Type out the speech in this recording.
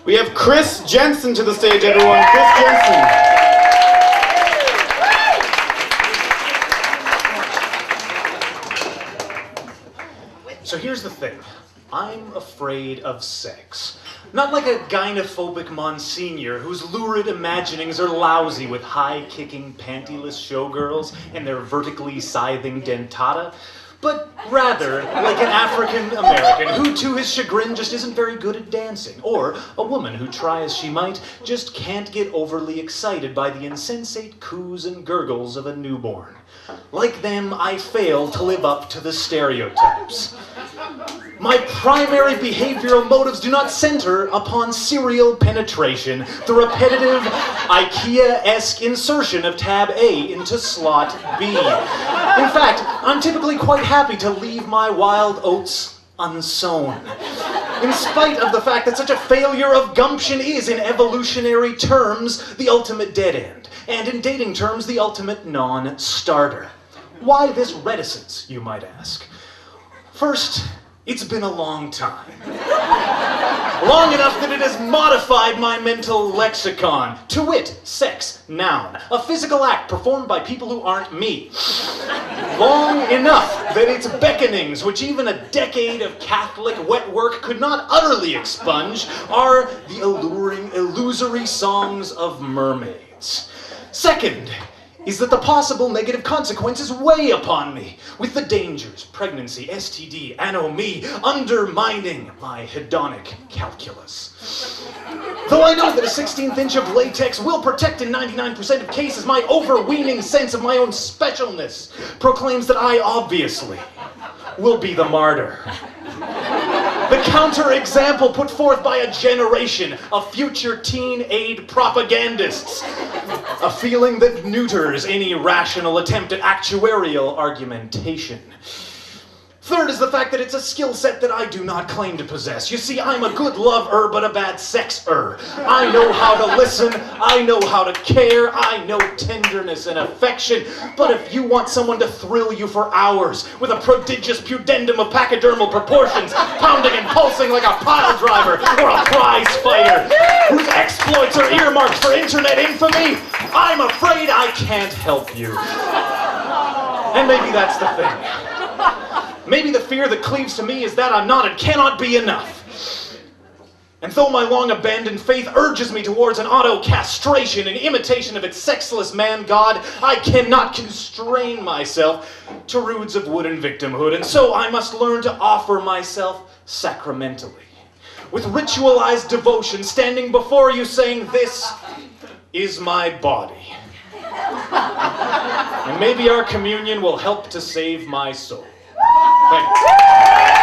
We have Chris Jensen to the stage, everyone. Chris Jensen. So here's the thing. I'm afraid of sex. Not like a gynophobic Monsignor whose lurid imaginings are lousy with high-kicking, pantyless showgirls and their vertically scything dentata, but rather like an African-American who, to his chagrin, just isn't very good at dancing, or a woman who, try as she might, just can't get overly excited by the insensate coos and gurgles of a newborn. Like them, I fail to live up to the stereotypes. My primary behavioral motives do not center upon serial penetration, the repetitive IKEA-esque insertion of tab A into slot B. In fact, I'm typically quite happy to leave my wild oats unsown, in spite of the fact that such a failure of gumption is, in evolutionary terms, the ultimate dead end, and in dating terms, the ultimate non-starter. Why this reticence, you might ask? First, it's been a long time. Long enough that it has modified my mental lexicon. To wit, sex, noun, a physical act performed by people who aren't me. Long enough that its beckonings, which even a decade of Catholic wet work could not utterly expunge, are the alluring, illusory songs of mermaids. Second, is that the possible negative consequences weigh upon me, with the dangers, pregnancy, STD, anomie, undermining my hedonic calculus. Though I know that a 16th inch of latex will protect in 99% of cases, my overweening sense of my own specialness proclaims that I obviously will be the martyr. The counter-example put forth by a generation of future teen aid propagandists. A feeling that neuters any rational attempt at actuarial argumentation. Third is the fact that it's a skill set that I do not claim to possess. You see, I'm a good lover, but a bad sexer. I know how to listen, I know how to care, I know tenderness and affection, but if you want someone to thrill you for hours with a prodigious pudendum of pachydermal proportions, pounding and pulsing like a pile driver or a prize fighter, whose exploits are earmarked for internet infamy, I'm afraid I can't help you. And maybe that's the thing. Maybe the fear that cleaves to me is that I'm not and cannot be enough. And though my long-abandoned faith urges me towards an auto-castration in imitation of its sexless man-god, I cannot constrain myself to roods of wooden victimhood, and so I must learn to offer myself sacramentally, with ritualized devotion, standing before you saying, "This is my body." And maybe our communion will help to save my soul. Thank you.